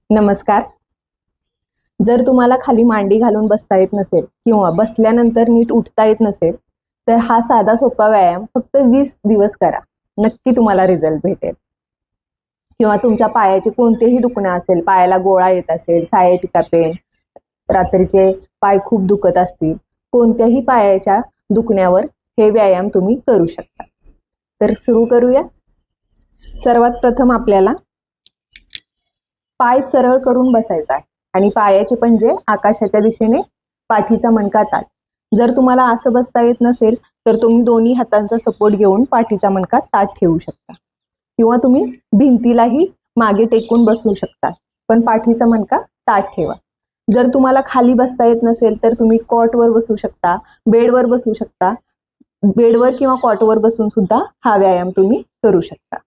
नमस्कार. जर तुम्हाला खाली मांडी घालून बसता येत नसेल किंवा बसल्यानंतर नीट उठता येत नसेल तर हा साधा सोपा व्यायाम फक्त 20 दिवस करा. नक्की तुम्हाला रिझल्ट भेटेल. किंवा तुमच्या पायाचे कोणतेही दुखणं असेल, पायाला गोळा येत असेल, सायटिका पेन, रात्रीचे पाय खूप दुखत असतील, कोणत्याही पायाच्या दुखण्यावर हे व्यायाम तुम्ही करू शकता. तर सुरू करूया. सर्वात प्रथम आपल्याला पाय सरळ करून बसायचा आहे आणि पायाचे पंजे आकाशाच्या दिशेने, पाठीचा मणका ताठ. जर तुम्हाला असं बसता येत नसेल तर तुम्ही दोन्ही हातांचा सपोर्ट घेऊन पाठीचा मणका ताठ ठेवू शकता किंवा तुम्ही भिंतीलाही मागे टेकून बसू शकता, पण पाठीचा मणका ताठ ठेवा. जर तुम्हाला खाली बसता येत नसेल तर तुम्ही कॉटवर बसू शकता, बेडवर बसू शकता. बेडवर किंवा कॉटवर बसून सुद्धा हा व्यायाम तुम्ही करू शकता.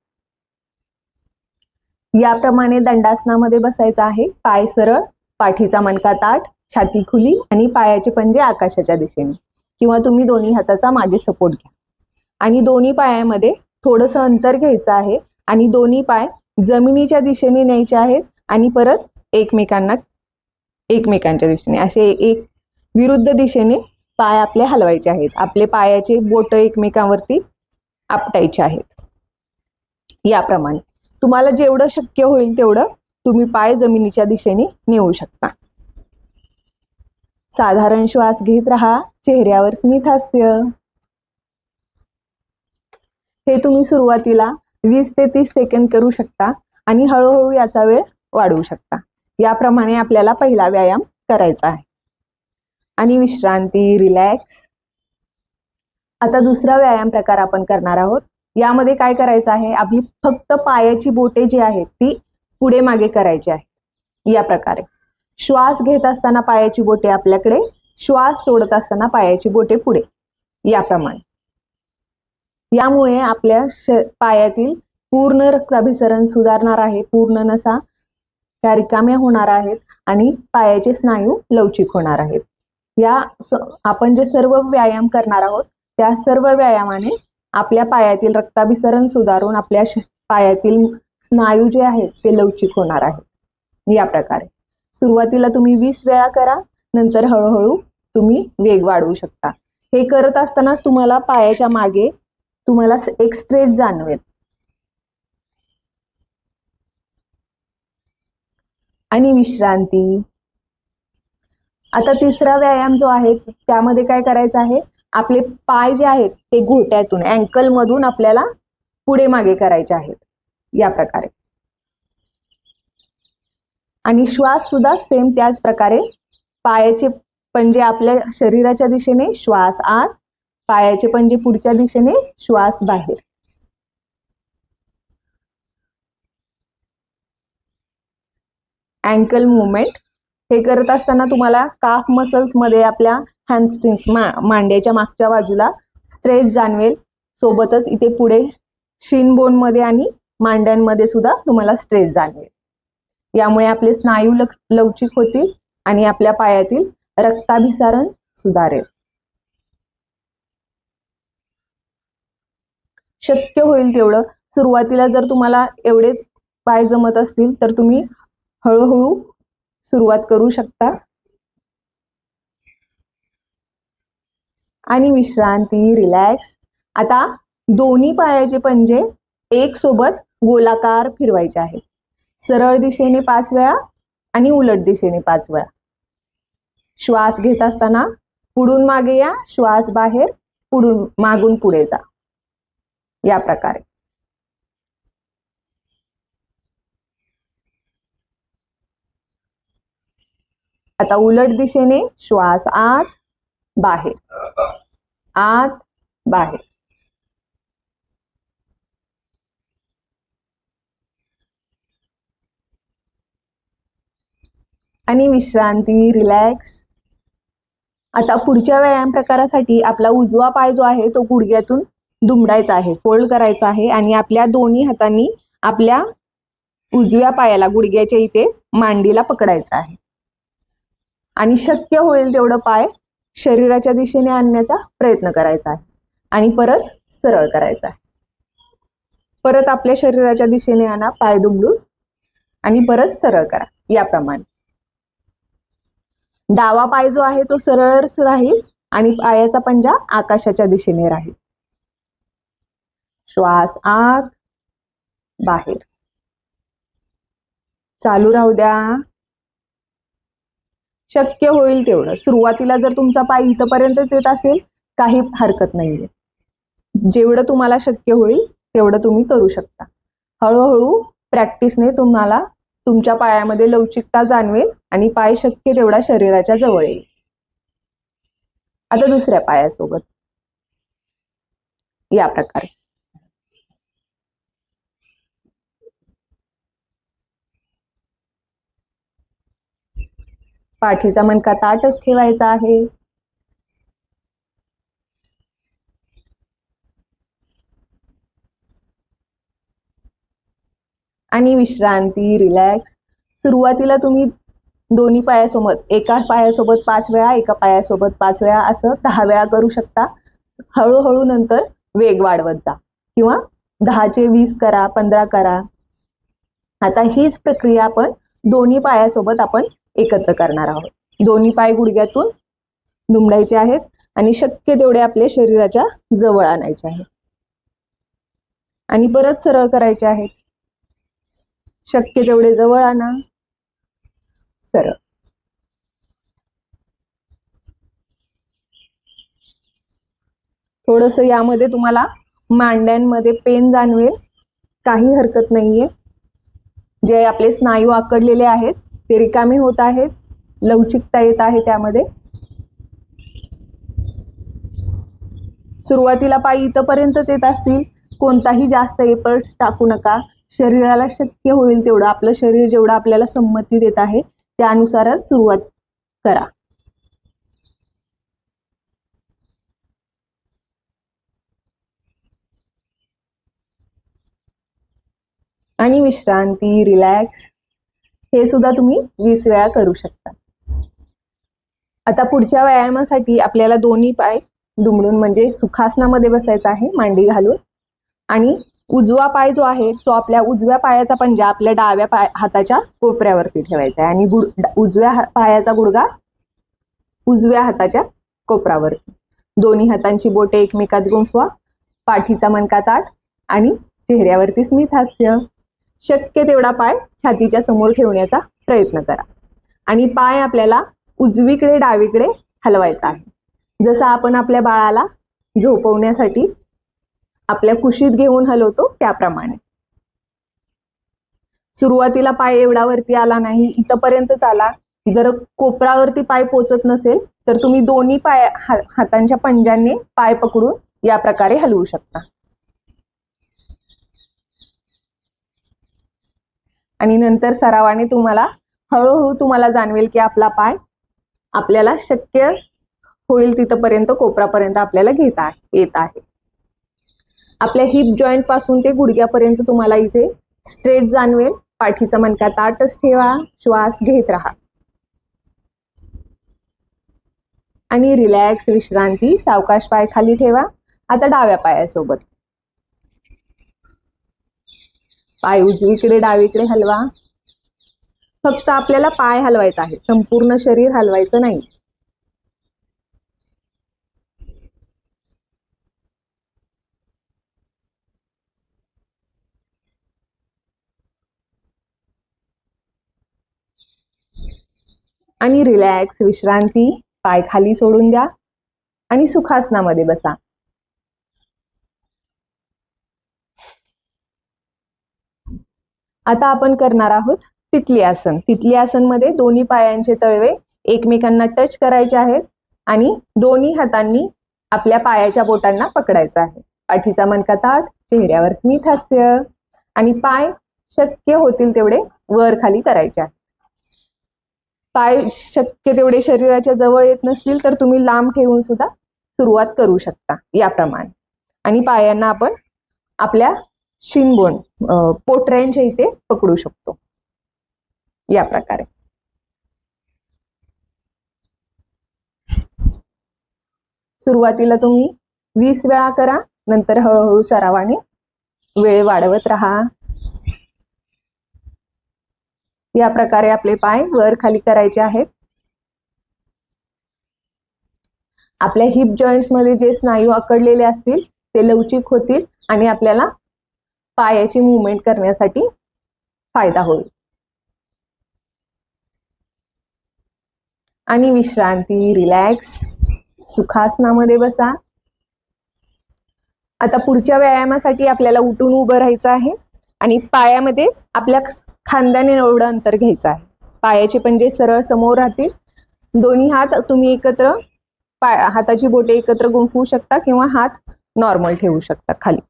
याप्रमाणे दंडासनामध्ये बसायचं आहे. पाय सरळ, पाठीचा मणका ताठ, छाती खुली आणि पायाचे पंजे आकाशाच्या दिशेने किंवा तुम्ही दोन्ही हाताचा मागे सपोर्ट घ्या आणि दोन्ही पायामध्ये थोडंसं अंतर घ्यायचं आहे आणि दोन्ही पाय जमिनीच्या दिशेने न्यायचे आहेत आणि परत एकमेकांच्या दिशेने असे एक विरुद्ध दिशेने पाय आपले हलवायचे आहेत. आपले पायाचे बोट एकमेकांवरती आपटायचे आहेत. याप्रमाणे तुम्हाला जेवढं शक्य होईल तेवढं तुम्ही पाय जमिनीच्या दिशेने नेऊ शकता. साधारण श्वास घेत राहा, चेहऱ्यावर स्मित हास्य. हे तुम्ही सुरुवातीला 20 ते 30 सेकंद करू शकता आणि हळूहळू याचा वेळ वाढवू शकता. याप्रमाणे आपल्याला पहिला व्यायाम करायचा आहे. आणि विश्रांती, रिलॅक्स. आता दुसरा व्यायाम प्रकार आपण करणार आहोत. यामध्ये काय करायचं आहे, आपली फक्त पायाची बोटे जी आहेत ती पुढे मागे करायची आहे. या प्रकारे श्वास घेत असताना पायाची बोटे आपल्याकडे, श्वास सोडत असताना पायाची बोटे पुढे, याप्रमाणे. यामुळे आपल्या पायातील पूर्ण रक्ताभिसरण सुधारणार आहे. पूर्ण नसा त्या रिकाम्या होणार आहेत आणि पायाचे स्नायू लवचिक होणार आहेत. आपण जे सर्व व्यायाम करणार आहोत त्या सर्व व्यायामाने आपल्या पायातील रक्ताभिसरण सुधारून आपल्या पायातील स्नायू जे आहेत ते लवचिक होणार आहेत. या प्रकारे सुरुवातीला तुम्ही 20 वेळा करा, नंतर हळूहळू तुम्ही वेग वाढवू शकता. हे करत असतानाच तुम्हाला पायाच्या मागे तुम्हाला एक स्ट्रेच जाणवेल. आणि विश्रांती. आता तिसरा व्यायाम जो आहे त्यामध्ये काय करायचं आहे, आपले पाय जे आहेत ते घोट्यातून, अँकल मधून आपल्याला पुढे मागे करायचे आहेत. या प्रकारे. आणि श्वास सुद्धा सेम त्याच प्रकारे. पायाचे पंजे आपल्या शरीराच्या दिशेने, श्वास आत, पायाचे पंजे पुढच्या दिशेने, श्वास बाहेर. Ankle movement. हे करत असताना तुम्हाला काफ मसल्स मध्ये आपल्या हॅमस्ट्रिंग्स, मांड्याच्या मागच्या बाजूला स्ट्रेच जाणवेल. सोबतच इथे पुढे शिन बोन मध्ये आणि मांड्यांमध्ये सुद्धा तुम्हाला स्ट्रेच जाणवेल. यामुळे आपले स्नायू लवचिक होतील आणि आपल्या पायातील रक्ताभिसरण सुधारेल. शक्य होईल तेवढं सुरुवातीला जर तुम्हाला एवढेच पाय जमत असतील तर तुम्ही हळूहळू सुरुवात करू शकता. आणि विश्रांती, रिलॅक्स. आता दोन्ही पायाचे पंजे एक सोबत गोलाकार फिरवायचे आहेत. सरळ दिशेने 5 वेळा आणि उलट दिशेने 5 वेळा. श्वास घेत असताना पुढून मागे या, श्वास बाहेर, पुढून मागून पुढे जा. या प्रकारे. आता उलट दिशेने श्वास आत, बाहेर, आत, बाहेर. आणि विश्रांती, रिलॅक्स. आता पुढच्या व्यायाम प्रकारासाठी आपला उजवा पाय जो आहे तो गुडघ्यातून दुमडायचा आहे, फोल्ड करायचा आहे आणि आपल्या दोन्ही हातांनी आपल्या उजव्या पायाला गुडघ्याच्या इथे मांडीला पकडायचा आहे आणि शक्य होईल तेवढं पाय शरीराच्या दिशेने आणण्याचा प्रयत्न करायचा आहे आणि परत सरळ करायचा आहे. परत आपल्या शरीराच्या दिशेने आणा, पाय दुमडून. आणि परत सरळ करा याप्रमाणे. डावा पाय जो आहे तो सरळच राहील आणि पायाचा पंजा आकाशाच्या दिशेने राहील. श्वास आत बाहेर चालू राहू द्या. शक्य होईल तेवढं. सुरुवातीला जर तुमचा पाय इथपर्यंतच येत असेल काही हरकत नाहीये. जेवढं तुम्हाला शक्य होईल तेवढं तुम्ही करू शकता. हळूहळू प्रॅक्टिसने तुम्हाला तुमच्या पायामध्ये लवचिकता जाणवेल आणि पाय शक्य तेवढा शरीराच्या जवळ येईल. आता दुसऱ्या पायासोबत या प्रकारे. पाठीचा मणका ताठच ठेवायचा आहे. आणि विश्रांती, रिलॅक्स. सुरुवातीला तुम्ही दोन्ही पायासोबत एका पायासोबत 5 वेळा, एका पायासोबत 5 वेळा असं 10 वेळा करू शकता. हळूहळू नंतर वेग वाढवत जा किंवा 10चे 20 करा, 15 करा. आता हीच प्रक्रिया आपण दोन्ही पायासोबत आपण एकत्र करणार आहोत. दोन्ही पाय गुडघ्यातून दुमडायचे आहेत आणि शक्य तेवढे आपल्या शरीराच्या जवळ आणायचे आहेत आणि परत सरळ करायचे आहेत. शक्य तेवढे जवळ आणा, सरळ. थोडस यामध्ये तुम्हाला मांड्यांमध्ये पेन जाणवेल, काही हरकत नाहीये. जे आपले स्नायू आकडलेले आहेत ते रिकामे होत आहेत, लवचिकता येत आहे त्यामध्ये. सुरुवातीला पाय इथपर्यंतच येत असतील, कोणताही जास्त एफर्ट्स टाकू नका. शरीराला शक्य होईल तेवढं, आपलं शरीर जेवढं आपल्याला संमती देत आहे त्यानुसारच सुरुवात करा. आणि विश्रांती, रिलॅक्स. हे सुद्धा तुम्ही 20 वेळा करू शकता. आता पुढच्या व्यायामासाठी आपल्याला दोन्ही पाय दुमडून म्हणजे सुखासनामध्ये बसायचं आहे, मांडी घालून. आणि उजवा पाय जो आहे तो आपल्या उजव्या पायाचा पंजा आपल्या डाव्या हाताच्या कोपऱ्यावरती ठेवायचा आहे आणि उजव्या पायाचा गुडघा उजव्या हाताच्या कोपरावरती. दोन्ही हातांची बोटे एकमेकात गुंफवा. पाठीचा मणका ताठ आणि चेहऱ्यावरती स्मित हास्य. शक्य तेवढा पाय छातीच्या समोर ठेवण्याचा प्रयत्न करा आणि पाय आपल्याला उजवीकडे डावीकडे हलवायचा आहे. जसं आपण आपल्या बाळाला झोपवण्यासाठी आपल्या कुशीत घेऊन हलवतो त्याप्रमाणे. सुरुवातीला पाय एवढा वरती आला नाही, इथपर्यंतच आला. जर कोपरावरती पाय पोचत नसेल तर तुम्ही दोन्ही पाय हातांच्या पंजांनी पाय पकडून या प्रकारे हलवू शकता. आणि नंतर सरावाने तुम्हाला हळूहळू तुम्हाला जाणवेल की आपला पाय आपल्याला शक्य होईल तिथपर्यंत कोपरापर्यंत आपल्याला घेता येत आहे. आपल्या हिप जॉईंट पासून ते गुडघ्यापर्यंत तुम्हाला इथे स्ट्रेट जाणवेल. पाठीचा मणका ताठच ठेवा, श्वास घेत राहा आणि रिलॅक्स, विश्रांती. सावकाश पाय खाली ठेवा. आता डाव्या पायासोबत पाय उजवीकडे डावीकडे हलवा. फक्त आपल्याला पाय हलवायचा आहे, संपूर्ण शरीर हलवायचं नाही. आणि रिलॅक्स, विश्रांती. पाय खाली सोडून द्या आणि सुखासनामध्ये बसा. आता आपण करणार आहोत तितली आसन. तितली आसन मध्ये दोन्ही पायांचे तळवे एकमेकांना टच करायचे आहेत आणि दोन्ही हातांनी आपल्या पायाच्या बोटांना पकडायचं आहे. पाठीचा मणका ताठ, चेहऱ्यावर स्मित हास्य आणि पाय शक्य होतील तेवढे वर खाली करायचे आहे. पाय शक्य तेवढे शरीराच्या जवळ येत नसतील तर तुम्ही लांब ठेवून सुद्धा सुरुवात करू शकता याप्रमाणे. आणि पायांना आपण आपल्या शिंगबोन पोटऱ्यांच्या इथे पकडू शकतो या प्रकारे. सुरुवातीला तुम्ही 20 वेळा करा, नंतर हळूहळू सरावाने वेळ वाढवत राहा. या प्रकारे आपले पाय वर खाली करायचे आहेत. आपल्या हिप जॉईंट्स मध्ये जे स्नायू अकडलेले असतील ते लवचिक होतील आणि आपल्याला पायाची मूवमेंट करण्यासाठी फायदा होईल. आणि विश्रांती, रिलॅक्स, सुखासनामध्ये बसा. आता पुढच्या व्यायामासाठी आपल्याला उठून उभं राहायचं आहे आणि पायामध्ये आपल्या खांद्याने एवढं अंतर घ्यायचं आहे. पायाचे पंजे सरळ समोर राहतील. दोन्ही हात तुम्ही एकत्र हाताची बोटे एकत्र गुंफवू शकता किंवा हात नॉर्मल ठेवू शकता खाली.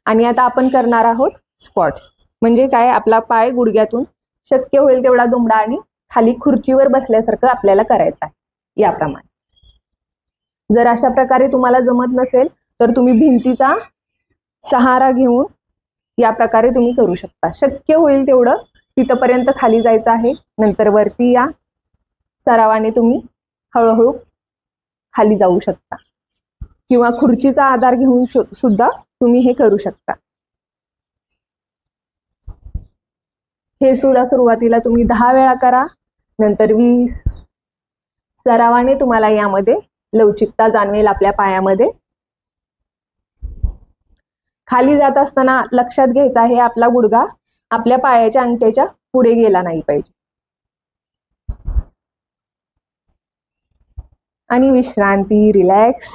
आणि आता आपण करणार आहोत स्क्वॉट्स. म्हणजे काय, आपला पाय गुडघ्यातून शक्य होईल तेवढा दुमडा आणि खाली खुर्चीवर बसल्यासारखं आपल्याला करायचं आहे याप्रमाणे. जर अशा प्रकारे तुम्हाला जमत नसेल तर तुम्ही भिंतीचा सहारा घेऊन या प्रकारे तुम्ही करू शकता. शक्य होईल तेवढं तिथपर्यंत खाली जायचं आहे. नंतर वरती या. सरावाने तुम्ही हळूहळू खाली जाऊ शकता किंवा खुर्चीचा आधार घेऊन सुद्धा तुम्ही हे करू शकता. हे सुद्धा सुरुवातीला तुम्ही 10 वेळा करा, नंतर 20. सरावाने तुम्हाला यामध्ये लवचिकता जाणवेल आपल्या पायामध्ये. खाली जात असताना लक्षात घ्यायचं आहे आपला गुडघा आपल्या पायाच्या अंगठ्याच्या पुढे गेला नाही पाहिजे. आणि विश्रांती, रिलॅक्स.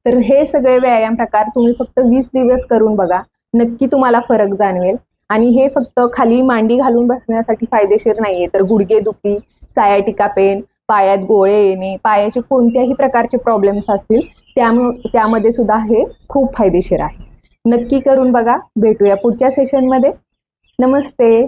तर हे सगळे व्यायाम प्रकार तुम्ही फक्त 20 दिवस करून बघा, नक्की तुम्हाला फरक जाणवेल. आणि हे फक्त खाली मांडी घालून बसण्यासाठी फायदेशीर नाहीये, तर गुडघेदुखी, सायाटिका पेन, पायात गोळे येणे, पायाचे कोणत्याही प्रकारचे प्रॉब्लेम्स असतील त्यामध्ये सुद्धा हे खूप फायदेशीर आहे. नक्की करून बघा. भेटूया पुढच्या सेशनमध्ये. नमस्ते.